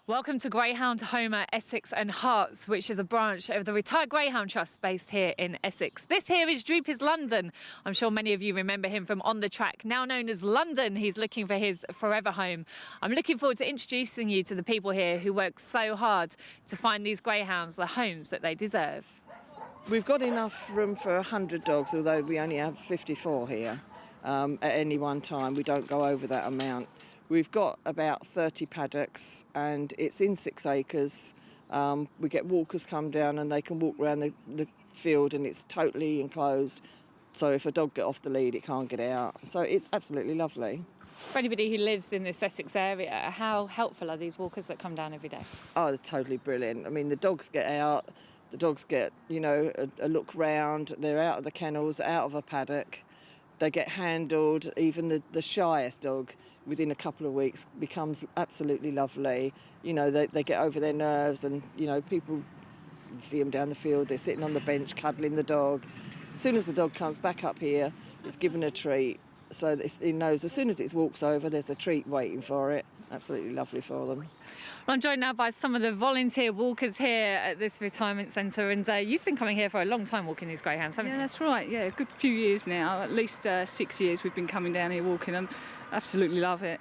Welcome to Greyhound home at Essex and Herts, which is a branch of the Retired Greyhound Trust based here in Essex. This here is Droopy's London. I'm sure many of you remember him from On the Track, now known as London. He's looking for his forever home. I'm looking forward to introducing you to the people here who work so hard to find these greyhounds the homes that they deserve. We've got enough room for 100 dogs, although we only have 54 here at any one time. We don't go over that amount. We've got about 30 paddocks and it's in 6 acres. We get walkers come down and they can walk around the field and it's totally enclosed. So if a dog get off the lead, it can't get out. So it's absolutely lovely. For anybody who lives in this Essex area, how helpful are these walkers that come down every day? Oh, they're totally brilliant. I mean, the dogs get out, the dogs get, a look round. They're out of the kennels, out of a paddock. They get handled. Even the shyest dog, within a couple of weeks, becomes absolutely lovely. They get over their nerves and, people see them down the field, they're sitting on the bench cuddling the dog. As soon as the dog comes back up here, it's given a treat. So it knows as soon as it walks over, there's a treat waiting for it. Absolutely lovely for them. Well, I'm joined now by some of the volunteer walkers here at this retirement centre, and you've been coming here for a long time walking these greyhounds, haven't you? Yeah, that's right. Yeah, a good few years now. At least 6 years we've been coming down here walking them. Absolutely love it.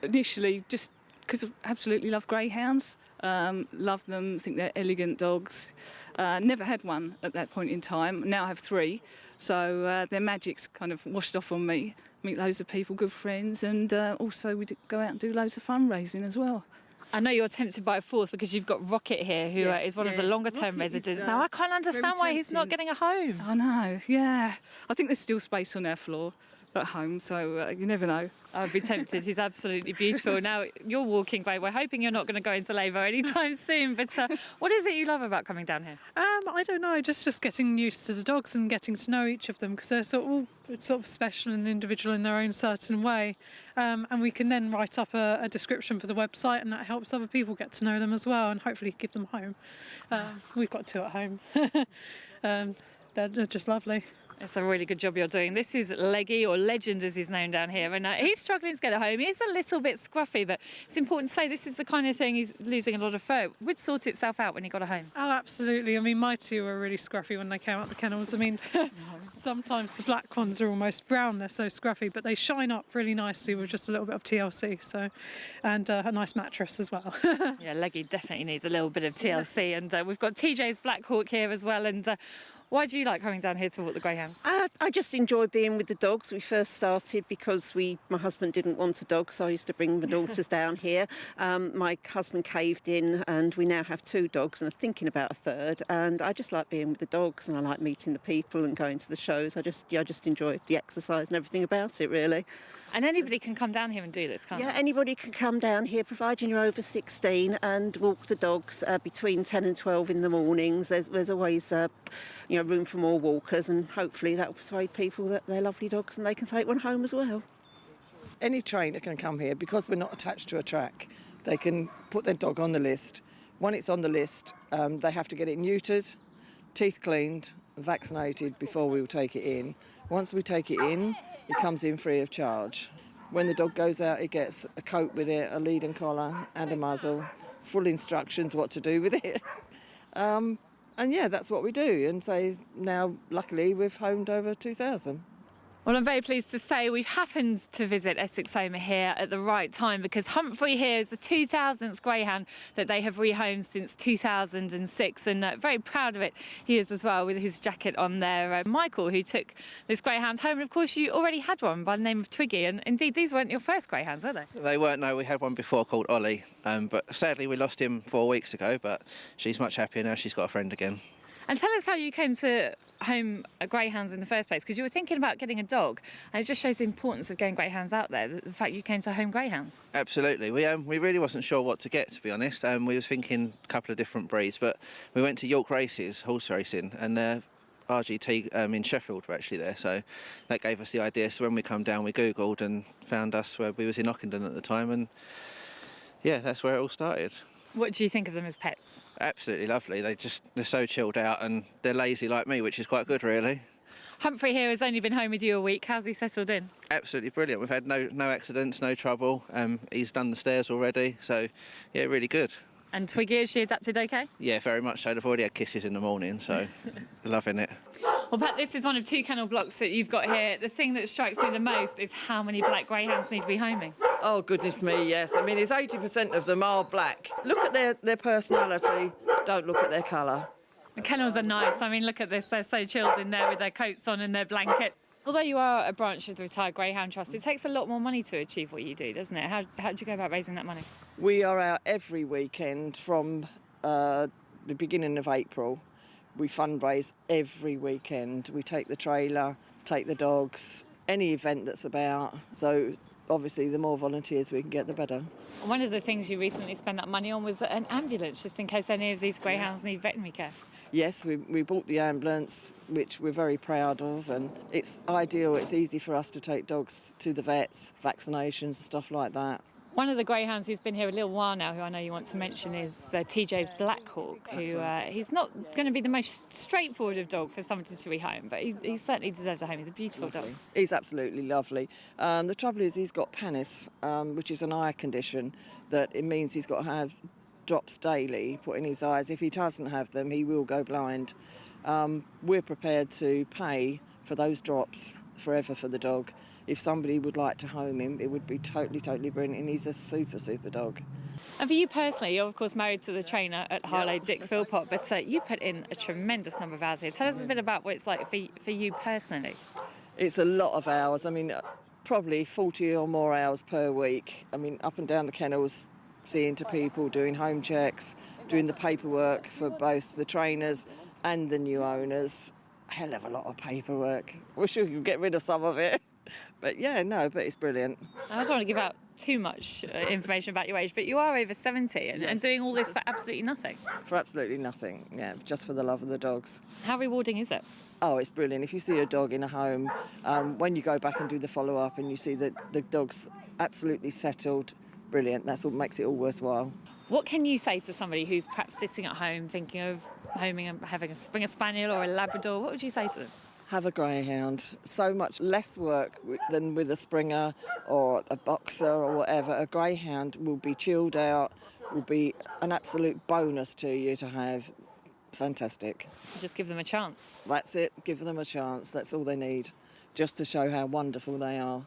Initially, just because I absolutely love greyhounds. Love them, think they're elegant dogs. Never had one at that point in time. Now I have 3. So their magic's kind of washed off on me. Meet loads of people, good friends, and also we go out and do loads of fundraising as well. I know you're tempted by a 4th because you've got Rocket here, who is one of the longer term residents. Now I can't understand why he's not getting a home. I know, yeah. I think there's still space on our floor at home, so you never know. I'd be tempted. He's absolutely beautiful. Now you're walking great. We're hoping you're not going to go into labour anytime soon, but what is it you love about coming down here? I don't know, just getting used to the dogs and getting to know each of them, because they're sort of special and individual in their own certain way, and we can then write up a description for the website, and that helps other people get to know them as well and hopefully give them a home. We've got 2 at home. They're just lovely. It's a really good job you're doing. This is Leggy, or Legend as he's known down here, and he's struggling to get a home. He's a little bit scruffy, but it's important to say this is the kind of thing, he's losing a lot of fur. It would sort itself out when he got a home. Oh, absolutely. I mean, my 2 were really scruffy when they came out the kennels. I mean, sometimes the black ones are almost brown, they're so scruffy, but they shine up really nicely with just a little bit of TLC, and a nice mattress as well. Yeah, Leggy definitely needs a little bit of TLC, and we've got TJ's Black Hawk here as well, and why do you like coming down here to walk the greyhounds? I just enjoy being with the dogs. We first started because my husband didn't want a dog, so I used to bring my daughters down here. My husband caved in and we now have 2 dogs and are thinking about a 3rd. And I just like being with the dogs and I like meeting the people and going to the shows. I just enjoy the exercise and everything about it, really. And anybody can come down here and do this, can't they? Yeah, anybody can come down here, providing you're over 16, and walk the dogs between 10 and 12 in the mornings. There's always room for more walkers, and hopefully that will persuade people that they're lovely dogs and they can take one home as well. Any trainer can come here because we're not attached to a track. They can put their dog on the list. When it's on the list, they have to get it neutered, teeth cleaned, vaccinated before we will take it in. Once we take it in, it comes in free of charge. When the dog goes out, it gets a coat with it, a lead and collar and a muzzle, full instructions what to do with it. And yeah, that's what we do. And so now, luckily, we've homed over 2,000. Well, I'm very pleased to say we've happened to visit Essex Home here at the right time, because Humphrey here is the 2000th greyhound that they have rehomed since 2006, and very proud of it he is as well, with his jacket on there. Michael, who took this greyhound home, and of course you already had one by the name of Twiggy, and indeed these weren't your first greyhounds, were they? They weren't, no. We had one before called Ollie, but sadly we lost him 4 weeks ago, but she's much happier now. She's got a friend again. And tell us how you came to home greyhounds in the first place, because you were thinking about getting a dog, and it just shows the importance of getting greyhounds out there, the fact you came to home greyhounds. Absolutely. We really wasn't sure what to get, to be honest. We was thinking a couple of different breeds, but we went to York Races, horse racing, and RGT in Sheffield were actually there, so that gave us the idea. So when we come down, we googled and found us where we was in Ockenden at the time, and yeah, that's where it all started. What do you think of them as pets? Absolutely lovely. They're so chilled out and they're lazy like me, which is quite good, really. Humphrey here has only been home with you a week. How's he settled in? Absolutely brilliant. We've had no accidents, no trouble. He's done the stairs already, so yeah, really good. And Twiggy, is she adapted okay? Yeah, very much so. They've already had kisses in the morning, so loving it. Well, Pat, this is one of 2 kennel blocks that you've got here. The thing that strikes me the most is how many black greyhounds need rehoming. Oh, goodness me, yes. I mean, it's 80% of them are black. Look at their personality. Don't look at their colour. The kennels are nice. I mean, look at this. They're so chilled in there with their coats on and their blanket. Although you are a branch of the Retired Greyhound Trust, it takes a lot more money to achieve what you do, doesn't it? How do you go about raising that money? We are out every weekend from the beginning of April. We fundraise every weekend. We take the trailer, take the dogs, any event that's about. So obviously the more volunteers we can get, the better. One of the things you recently spent that money on was an ambulance, just in case any of these greyhounds need veterinary care. Yes, we bought the ambulance, which we're very proud of, and it's ideal. It's easy for us to take dogs to the vets, vaccinations, stuff like that. One of the greyhounds who's been here a little while now, who I know you want to mention, is TJ's Black Hawk, who he's not going to be the most straightforward of dog for somebody to rehome, but he certainly deserves a home. He's a beautiful dog. He's absolutely lovely. The trouble is he's got panis, which is an eye condition, that it means he's got to have drops daily put in his eyes. If he doesn't have them, he will go blind. We're prepared to pay for those drops forever for the dog. If somebody would like to home him, it would be totally brilliant, and he's a super dog. And for you personally, you're of course married to the trainer at Harlow, Dick Philpott, but you put in a tremendous number of hours here. Tell us a bit about what it's like for you personally. It's a lot of hours. I mean, probably 40 or more hours per week. I mean, up and down the kennels, seeing to people, doing home checks, doing the paperwork for both the trainers and the new owners. Hell of a lot of paperwork. Wish we could get rid of some of it. But yeah, no, but it's brilliant. I don't want to give out too much information about your age, but you are over 70 and doing all this for absolutely nothing. For absolutely nothing, yeah, just for the love of the dogs. How rewarding is it? Oh, it's brilliant. If you see a dog in a home, when you go back and do the follow-up and you see that the dog's absolutely settled, brilliant. That's what makes it all worthwhile. What can you say to somebody who's perhaps sitting at home thinking of homing and having a Springer Spaniel or a Labrador? What would you say to them? Have a greyhound. So much less work than with a Springer or a boxer or whatever. A greyhound will be chilled out, will be an absolute bonus to you to have. Fantastic. Just give them a chance. That's it. Give them a chance. That's all they need, just to show how wonderful they are.